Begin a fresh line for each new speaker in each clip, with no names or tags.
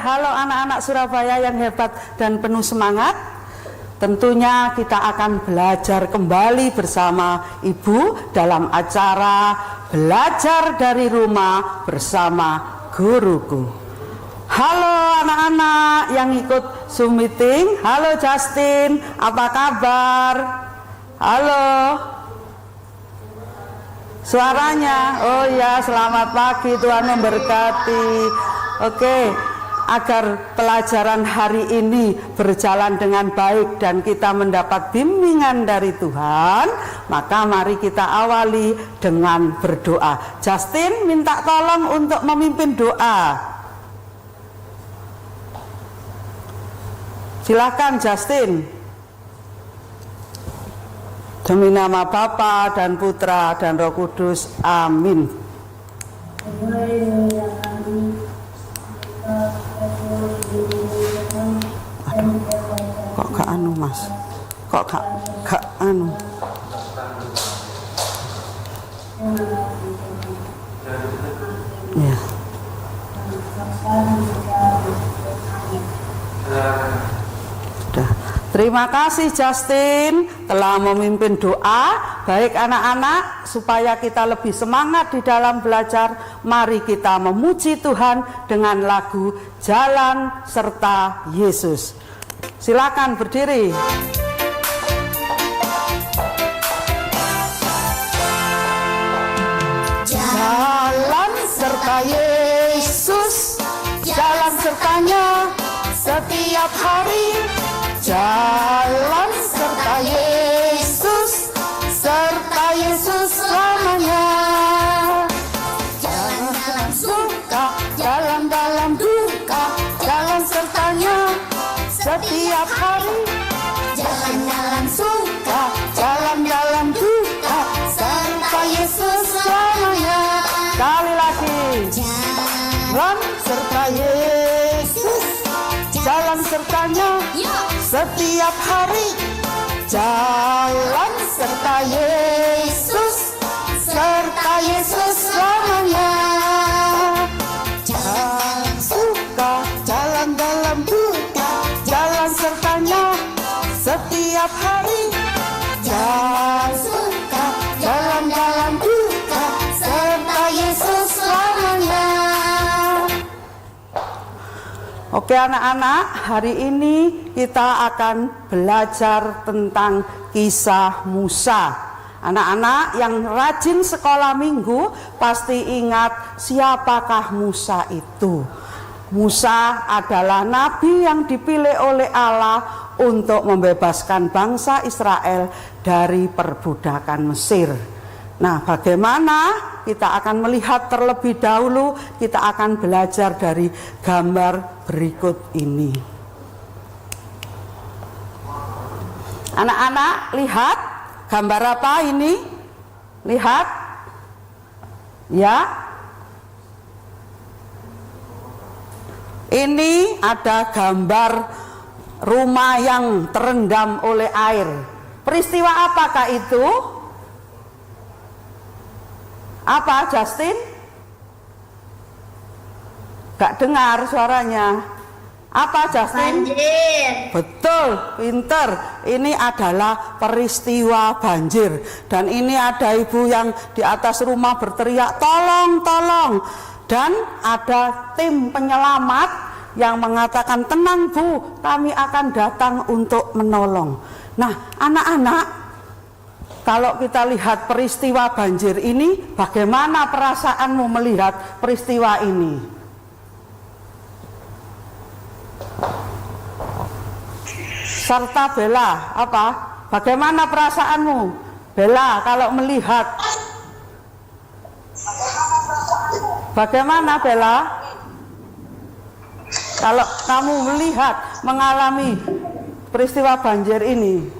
halo anak-anak Surabaya yang hebat dan penuh semangat. Tentunya kita akan belajar kembali bersama Ibu dalam acara Belajar dari Rumah bersama Guruku. Halo anak-anak yang ikut Zoom meeting. Halo Justin, apa kabar? Halo. Suaranya, oh ya, selamat pagi, Tuhan memberkati. Oke, agar pelajaran hari ini berjalan dengan baik dan kita mendapat bimbingan dari Tuhan, maka mari kita awali dengan berdoa. Justin minta tolong untuk memimpin doa. Silakan Justin. Demi nama Bapa dan Putra dan Roh Kudus, amin. Aduh, kok gak anu mas? Kok gak anu? Ya. Sudah. Terima kasih Justin telah memimpin doa. Baik anak-anak, supaya kita lebih semangat di dalam belajar, mari kita memuji Tuhan dengan lagu Jalan Serta Yesus. Silakan berdiri. Jalan serta Yesus, jalan sertanya setiap hari. Jalan serta Yesus, serta Yesus selamanya. Jalan dalam suka, jalan dalam duka, jalan sertanya setiap hari. Jalan dalam suka, jalan dalam duka, serta Yesus selamanya. Sekali lagi. Jalan serta Yesus, jalan sertanya setiap hari. Jalan serta Yesus, serta Yesus selamanya. Jalan suka, jalan dalam duka, jalan sertanya setiap hari. Jalan suka, jalan dalam duka, serta Yesus selamanya. Oke anak-anak, hari ini kita akan belajar tentang kisah Musa. Anak-anak yang rajin sekolah minggu pasti ingat siapakah Musa itu. Musa adalah nabi yang dipilih oleh Allah untuk membebaskan bangsa Israel dari perbudakan Mesir. Nah, bagaimana? Kita akan melihat terlebih dahulu, kita akan belajar dari gambar berikut ini. Anak-anak, lihat gambar apa ini? Lihat. Ya. Ini ada gambar rumah yang terendam oleh air. Peristiwa apakah itu? Apa Justin? Gak dengar suaranya. Apa Justin?
Banjir.
Betul, pinter. Ini adalah peristiwa banjir. Dan ini ada ibu yang di atas rumah berteriak, tolong, tolong. Dan ada tim penyelamat yang mengatakan, tenang Bu, kami akan datang untuk menolong. Nah, anak-anak, kalau kita lihat peristiwa banjir ini, bagaimana perasaanmu melihat peristiwa ini? Serta Bella, apa? Bagaimana perasaanmu? Bella, kalau melihat. Bagaimana Bella? Kalau kamu melihat, mengalami peristiwa banjir ini.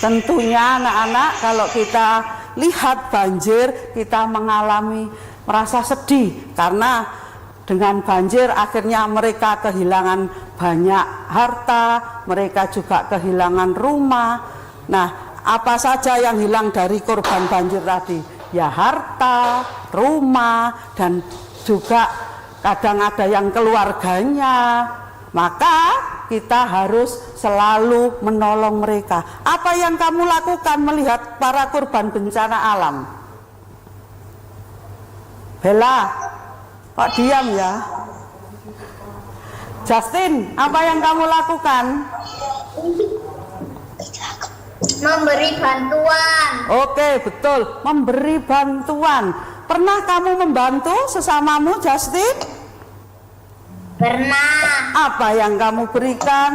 Tentunya anak-anak, kalau kita lihat banjir, kita merasa sedih karena dengan banjir akhirnya mereka kehilangan banyak harta, mereka juga kehilangan rumah. Nah, Apa saja yang hilang dari korban banjir tadi? Ya harta, rumah, dan juga kadang ada yang keluarganya. Maka kita harus selalu menolong mereka. Apa yang kamu lakukan melihat para korban bencana alam? Bella, kok diam ya? Justin, apa yang kamu lakukan?
Memberi bantuan.
Oke, betul, memberi bantuan. Pernah kamu membantu sesamamu, Justin?
Pernah.
Apa yang kamu berikan?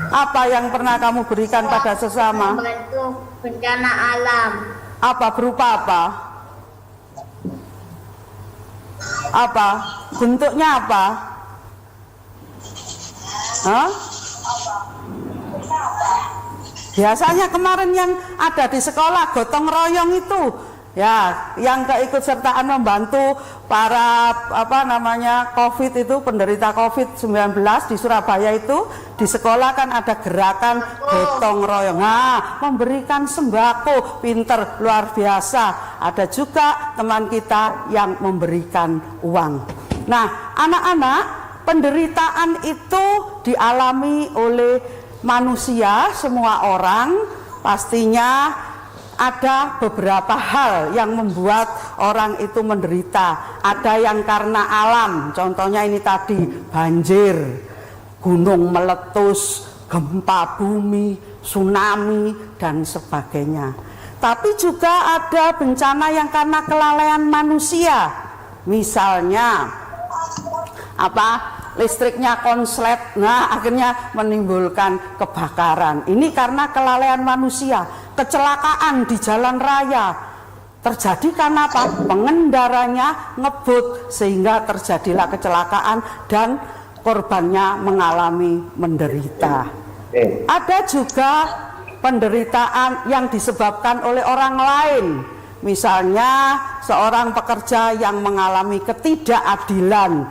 Apa yang pernah kamu berikan pada sesama?
Membantu bencana alam.
Apa, berupa apa? Apa? Bentuknya apa? Hah? Biasanya kemarin yang ada di sekolah gotong royong itu, ya, yang keikutsertaan membantu para COVID itu, penderita COVID-19 di Surabaya itu, di sekolah kan ada gerakan gotong royong. Nah, memberikan sembako, pinter, luar biasa. Ada juga teman kita yang memberikan uang. Nah, anak-anak, penderitaan itu dialami oleh manusia, semua orang. Pastinya ada beberapa hal yang membuat orang itu menderita. Ada yang karena alam, contohnya ini tadi, banjir, gunung meletus, gempa bumi, tsunami, dan sebagainya. Tapi juga ada bencana yang karena kelalaian manusia. Misalnya listriknya konslet, nah akhirnya menimbulkan kebakaran. Ini karena kelalaian manusia. Kecelakaan di jalan raya terjadi karena apa? Pengendaranya ngebut sehingga terjadilah kecelakaan dan korbannya mengalami menderita. Ada juga penderitaan yang disebabkan oleh orang lain. Misalnya seorang pekerja yang mengalami ketidakadilan,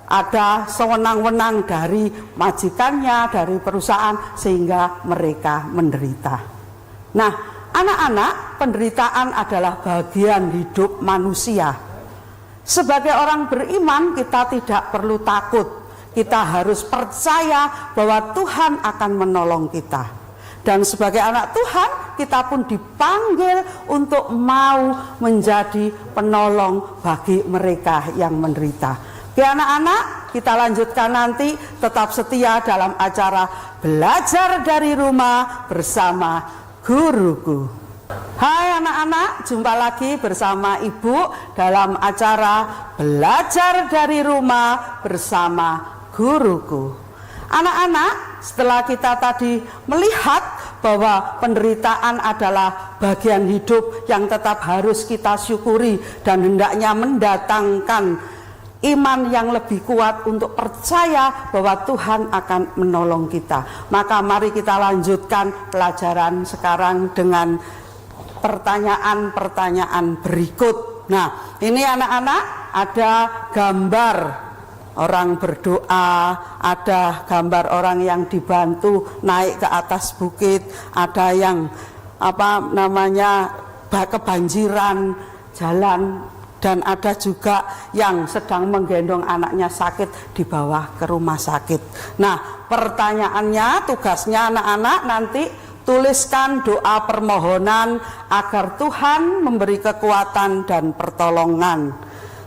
ada sewenang-wenang dari majikannya, dari perusahaan, sehingga mereka menderita. Nah, anak-anak, penderitaan adalah bagian hidup manusia. Sebagai orang beriman, kita tidak perlu takut. Kita harus percaya bahwa Tuhan akan menolong kita. Dan sebagai anak Tuhan, kita pun dipanggil untuk mau menjadi penolong bagi mereka yang menderita. Oke anak-anak, kita lanjutkan nanti, tetap setia dalam acara Belajar dari Rumah bersama Guruku. Hai anak-anak, jumpa lagi bersama Ibu dalam acara Belajar dari Rumah bersama Guruku. Anak-anak, setelah kita tadi melihat bahwa penderitaan adalah bagian hidup yang tetap harus kita syukuri dan hendaknya mendatangkan iman yang lebih kuat untuk percaya bahwa Tuhan akan menolong kita. Maka mari kita lanjutkan pelajaran sekarang dengan pertanyaan-pertanyaan berikut. Nah, ini anak-anak ada gambar orang berdoa, ada gambar orang yang dibantu naik ke atas bukit, ada yang kebanjiran jalan, dan ada juga yang sedang menggendong anaknya sakit dibawa ke rumah sakit. Nah, pertanyaannya, tugasnya anak-anak nanti tuliskan doa permohonan agar Tuhan memberi kekuatan dan pertolongan.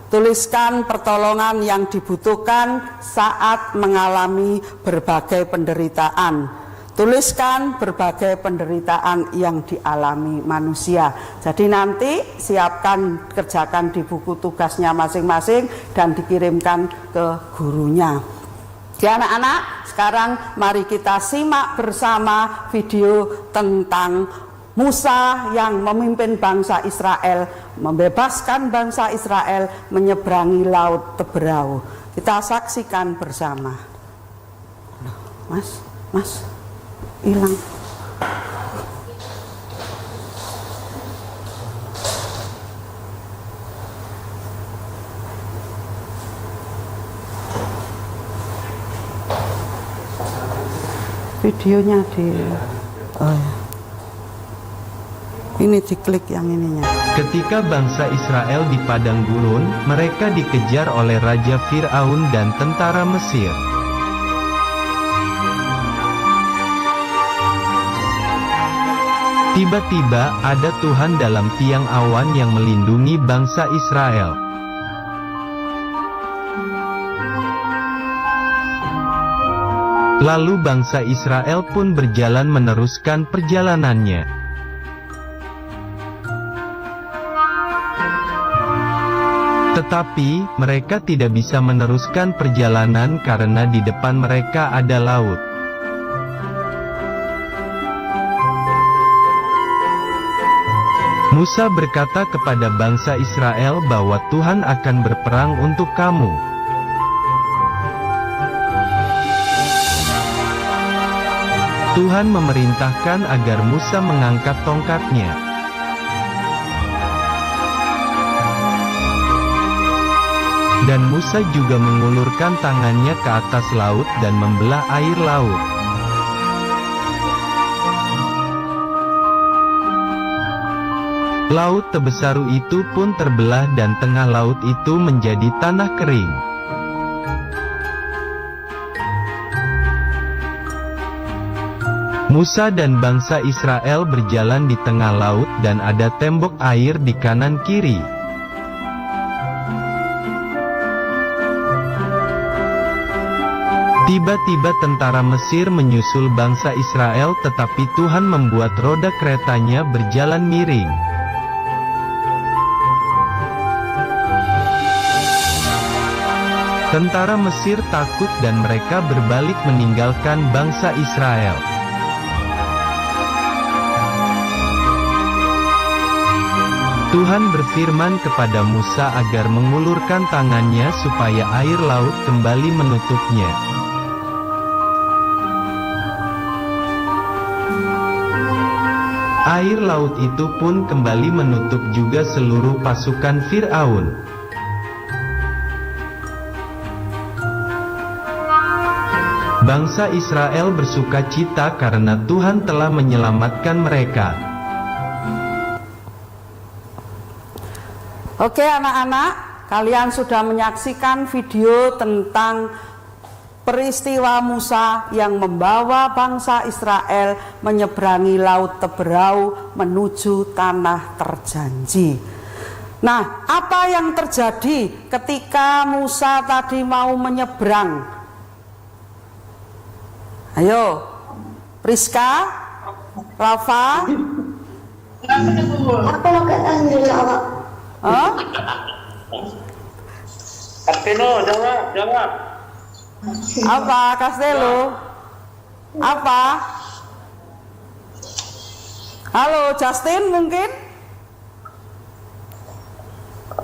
Tuliskan pertolongan yang dibutuhkan saat mengalami berbagai penderitaan. Tuliskan berbagai penderitaan yang dialami manusia. Jadi nanti siapkan, kerjakan di buku tugasnya masing-masing dan dikirimkan ke gurunya. Ya anak-anak, sekarang mari kita simak bersama video tentang Musa yang memimpin bangsa Israel, membebaskan bangsa Israel menyeberangi Laut Teberau. Kita saksikan bersama. Mas. Hilang. Videonya di oh ya. Ini diklik yang ininya.
Ketika bangsa Israel di padang gurun, mereka dikejar oleh Raja Fir'aun dan tentara Mesir. Tiba-tiba, ada Tuhan dalam tiang awan yang melindungi bangsa Israel. Lalu bangsa Israel pun berjalan meneruskan perjalanannya. Tetapi, mereka tidak bisa meneruskan perjalanan karena di depan mereka ada laut. Musa berkata kepada bangsa Israel bahwa Tuhan akan berperang untuk kamu. Tuhan memerintahkan agar Musa mengangkat tongkatnya. Dan Musa juga mengulurkan tangannya ke atas laut dan membelah air laut. Laut Tebesaru itu pun terbelah dan tengah laut itu menjadi tanah kering. Musa dan bangsa Israel berjalan di tengah laut dan ada tembok air di kanan kiri. Tiba-tiba tentara Mesir menyusul bangsa Israel, tetapi Tuhan membuat roda keretanya berjalan miring. Tentara Mesir takut dan mereka berbalik meninggalkan bangsa Israel. Tuhan berfirman kepada Musa agar mengulurkan tangannya supaya air laut kembali menutupnya. Air laut itu pun kembali menutup juga seluruh pasukan Fir'aun. Bangsa Israel bersukacita karena Tuhan telah menyelamatkan mereka.
Oke anak-anak, kalian sudah menyaksikan video tentang peristiwa Musa yang membawa bangsa Israel menyeberangi Laut Teberau menuju tanah terjanji. Nah, apa yang terjadi ketika Musa tadi mau menyeberang? Ayo, Priska, Rafa.
Aku mau ambil jawab.
Oh?
Kapteno, jawab.
Apa, Castello? Apa? Halo, Justin mungkin?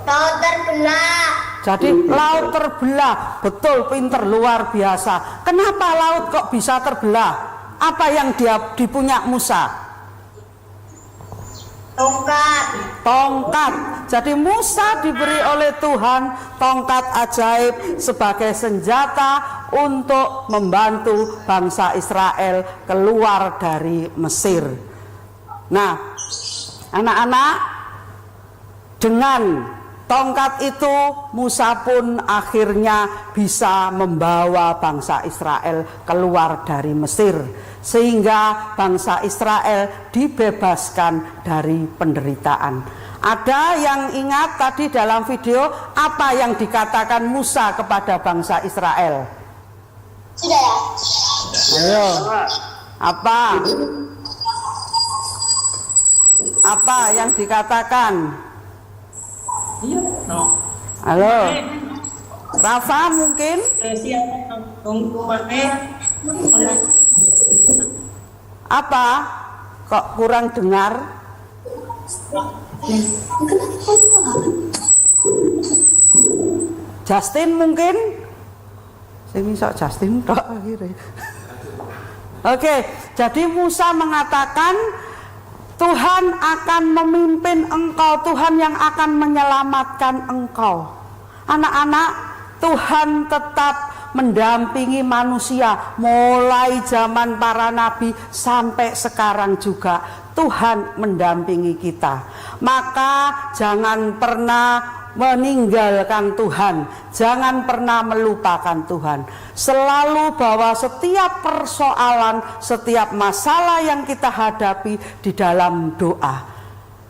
Laut terbelah.
Jadi laut terbelah, betul, pinter, luar biasa. Kenapa laut kok bisa terbelah? Apa yang dipunya Musa? Tongkat. Jadi Musa diberi oleh Tuhan tongkat ajaib sebagai senjata untuk membantu bangsa Israel keluar dari Mesir. Nah, anak-anak, dengan tongkat itu Musa pun akhirnya bisa membawa bangsa Israel keluar dari Mesir, sehingga bangsa Israel dibebaskan dari penderitaan. Ada yang ingat tadi dalam video apa yang dikatakan Musa kepada bangsa Israel?
Sudah ya?
Ayo. Apa? Apa yang dikatakan? Halo. Rafa mungkin? Apa? Kok kurang dengar? Justin mungkin? Sing iso Justin tok akhirnya. Oke, jadi Musa mengatakan Tuhan akan memimpin engkau, Tuhan yang akan menyelamatkan engkau. Anak-anak, Tuhan tetap mendampingi manusia mulai zaman para nabi sampai sekarang juga. Tuhan mendampingi kita. Maka jangan pernah meninggalkan Tuhan, jangan pernah melupakan Tuhan. Selalu bawa setiap persoalan, setiap masalah yang kita hadapi di dalam doa.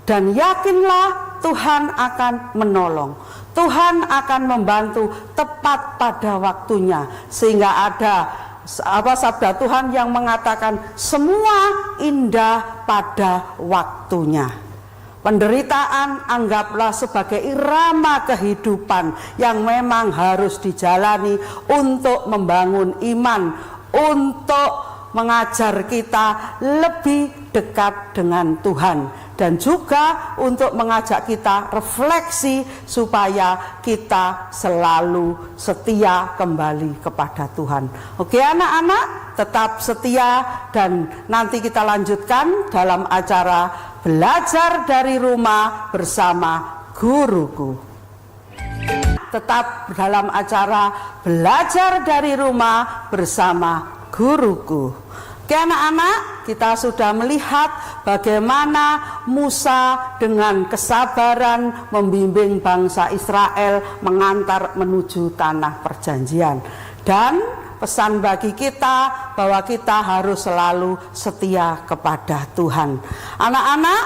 Dan yakinlah Tuhan akan menolong. Tuhan akan membantu tepat pada waktunya. Sehingga ada sabda Tuhan yang mengatakan semua indah pada waktunya. Penderitaan anggaplah sebagai irama kehidupan yang memang harus dijalani untuk membangun iman, untuk mengajar kita lebih dekat dengan Tuhan, dan juga untuk mengajak kita refleksi supaya kita selalu setia kembali kepada Tuhan. Oke anak-anak, tetap setia, dan nanti kita lanjutkan dalam acara Belajar dari Rumah bersama Guruku. Tetap dalam acara Belajar dari Rumah bersama Guruku. Oke anak-anak, kita sudah melihat bagaimana Musa dengan kesabaran membimbing bangsa Israel mengantar menuju tanah perjanjian. Dan pesan bagi kita bahwa kita harus selalu setia kepada Tuhan. Anak-anak,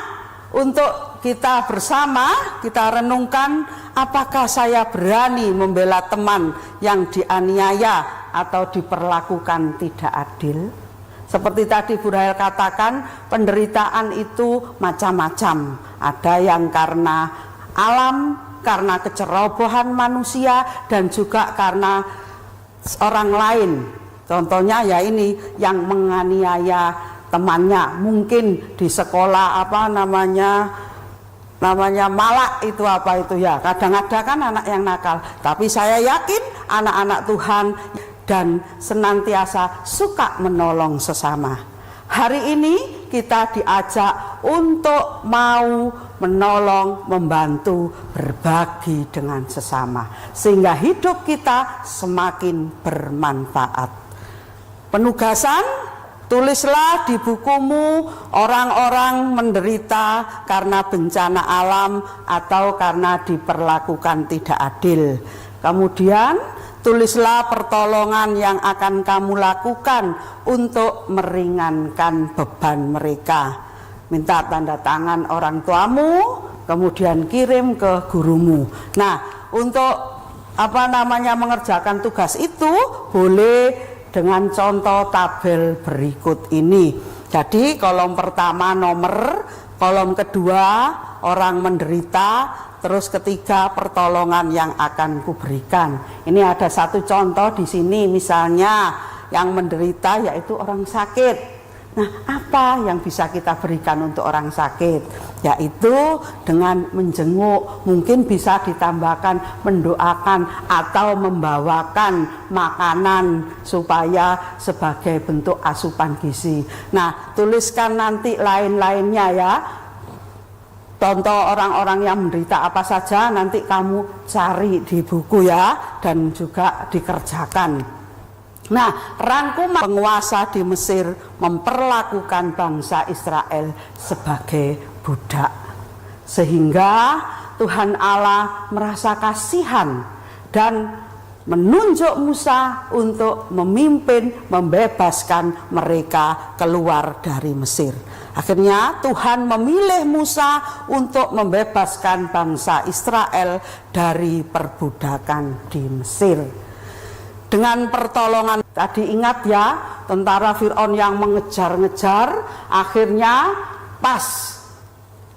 untuk kita bersama kita renungkan, apakah saya berani membela teman yang dianiaya atau diperlakukan tidak adil? Seperti tadi Bu Rahel katakan, penderitaan itu macam-macam. Ada yang karena alam, karena kecerobohan manusia, dan juga karena orang lain. Contohnya ya ini yang menganiaya temannya, mungkin di sekolah namanya malak itu apa itu ya. Kadang ada kan anak yang nakal, tapi saya yakin anak-anak Tuhan dan senantiasa suka menolong sesama. Hari ini kita diajak untuk mau menolong, membantu, berbagi dengan sesama, sehingga hidup kita semakin bermanfaat. Penugasan, tulislah di bukumu orang-orang menderita karena bencana alam atau karena diperlakukan tidak adil. Kemudian tulislah pertolongan yang akan kamu lakukan untuk meringankan beban mereka. Minta tanda tangan orang tuamu, kemudian kirim ke gurumu. Nah, untuk mengerjakan tugas itu boleh dengan contoh tabel berikut ini. Jadi kolom pertama nomor, kolom kedua orang menderita, terus ketiga pertolongan yang akan kuberikan. Ini ada satu contoh di sini, misalnya yang menderita yaitu orang sakit. Nah, apa yang bisa kita berikan untuk orang sakit? Yaitu dengan menjenguk, mungkin bisa ditambahkan mendoakan atau membawakan makanan supaya sebagai bentuk asupan gizi. Nah, tuliskan nanti lain-lainnya ya. Contoh orang-orang yang menderita apa saja nanti kamu cari di buku ya, dan juga dikerjakan. Nah, rangkuman penguasa di Mesir memperlakukan bangsa Israel sebagai budak, sehingga Tuhan Allah merasa kasihan dan menunjuk Musa untuk memimpin, membebaskan mereka keluar dari Mesir. Akhirnya Tuhan memilih Musa untuk membebaskan bangsa Israel dari perbudakan di Mesir. Dengan pertolongan tadi, ingat ya, tentara Fir'aun yang mengejar-ngejar, akhirnya pas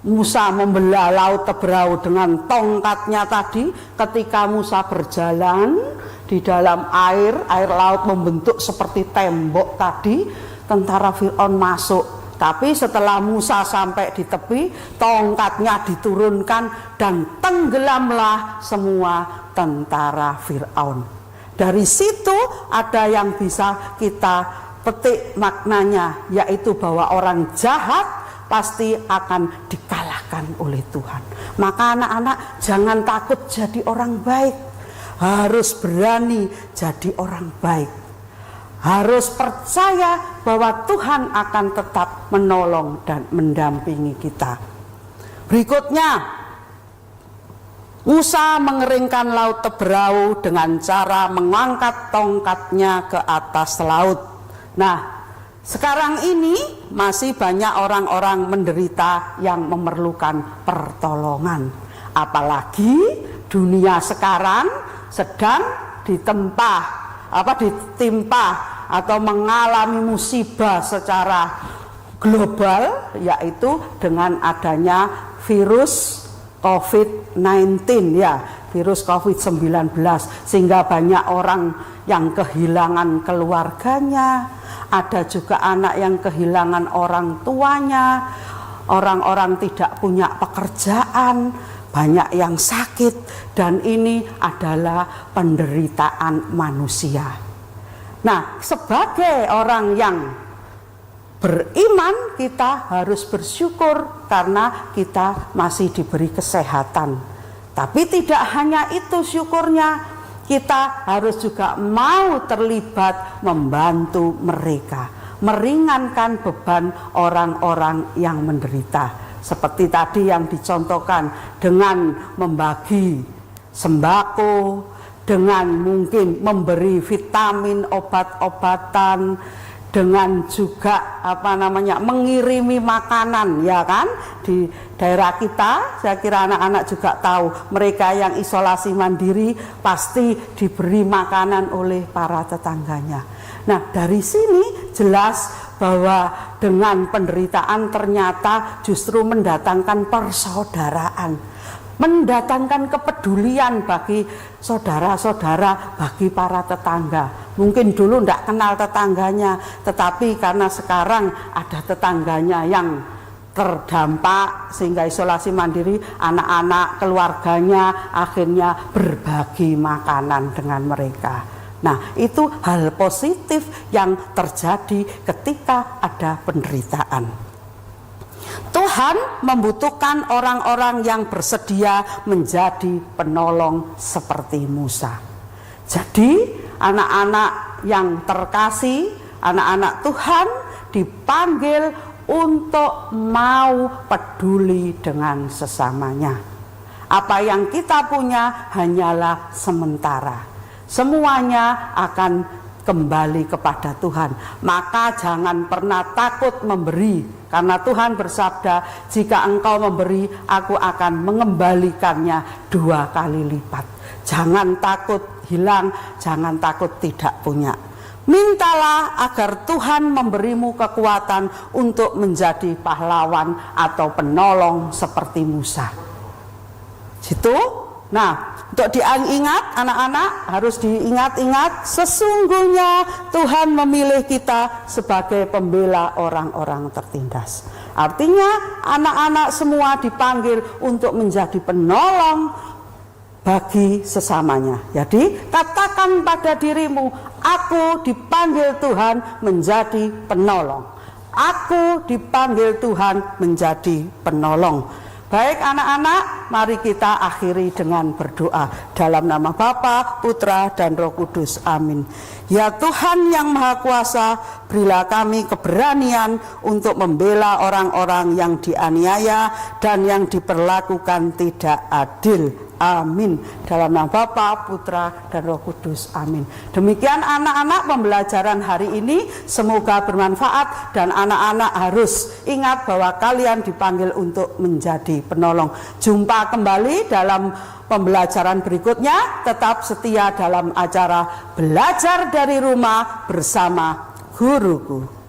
Musa membelah laut Teberau dengan tongkatnya tadi, ketika Musa berjalan di dalam air laut membentuk seperti tembok tadi, tentara Fir'aun masuk. Tapi setelah Musa sampai di tepi, tongkatnya diturunkan dan tenggelamlah semua tentara Fir'aun. Dari situ ada yang bisa kita petik maknanya, yaitu bahwa orang jahat pasti akan dikalahkan oleh Tuhan. Maka anak-anak jangan takut jadi orang baik. harus berani jadi orang baik. Harus percaya bahwa Tuhan akan tetap menolong dan mendampingi kita. Berikutnya, Musa mengeringkan laut Teberau dengan cara mengangkat tongkatnya ke atas laut. Nah, sekarang ini masih banyak orang-orang menderita yang memerlukan pertolongan. Apalagi dunia sekarang sedang ditimpa atau mengalami musibah secara global, yaitu dengan adanya virus COVID-19 virus COVID-19, sehingga banyak orang yang kehilangan keluarganya, ada juga anak yang kehilangan orang tuanya, orang-orang tidak punya pekerjaan, banyak yang sakit, dan ini adalah penderitaan manusia. Nah, sebagai orang yang beriman, kita harus bersyukur karena kita masih diberi kesehatan. Tapi tidak hanya itu syukurnya, kita harus juga mau terlibat membantu mereka, meringankan beban orang-orang yang menderita. Seperti tadi yang dicontohkan, dengan membagi sembako, dengan mungkin memberi vitamin, obat-obatan, dengan juga mengirimi makanan, ya kan? Di daerah kita, saya kira anak-anak juga tahu, mereka yang isolasi mandiri pasti diberi makanan oleh para tetangganya. Nah, dari sini jelas bahwa dengan penderitaan ternyata justru mendatangkan persaudaraan, mendatangkan kepedulian bagi saudara-saudara, bagi para tetangga. Mungkin dulu tidak kenal tetangganya, tetapi karena sekarang ada tetangganya yang terdampak sehingga isolasi mandiri, anak-anak keluarganya akhirnya berbagi makanan dengan mereka. Nah, itu hal positif yang terjadi ketika ada penderitaan. Tuhan membutuhkan orang-orang yang bersedia menjadi penolong seperti Musa. Jadi, anak-anak yang terkasih, anak-anak Tuhan dipanggil untuk mau peduli dengan sesamanya. Apa yang kita punya hanyalah sementara. Semuanya akan kembali kepada Tuhan. Maka jangan pernah takut memberi, karena Tuhan bersabda, jika engkau memberi, aku akan mengembalikannya 2 kali lipat. Jangan takut hilang, jangan takut tidak punya. Mintalah agar Tuhan memberimu kekuatan untuk menjadi pahlawan atau penolong seperti Musa. Situ. Nah, untuk diingat anak-anak, harus diingat-ingat, sesungguhnya Tuhan memilih kita sebagai pembela orang-orang tertindas. Artinya anak-anak semua dipanggil untuk menjadi penolong bagi sesamanya. Jadi katakan pada dirimu, aku dipanggil Tuhan menjadi penolong. Aku dipanggil Tuhan menjadi penolong. Baik anak-anak, mari kita akhiri dengan berdoa. Dalam nama Bapa, Putra, dan Roh Kudus. Amin. Ya Tuhan yang Maha Kuasa, berilah kami keberanian untuk membela orang-orang yang dianiaya dan yang diperlakukan tidak adil. Amin. Dalam nama Bapa, Putra, dan Roh Kudus. Amin. Demikian anak-anak pembelajaran hari ini. Semoga bermanfaat dan anak-anak harus ingat bahwa kalian dipanggil untuk menjadi penolong. Jumpa kembali dalam pembelajaran berikutnya. Tetap setia dalam acara Belajar dari Rumah bersama Guruku.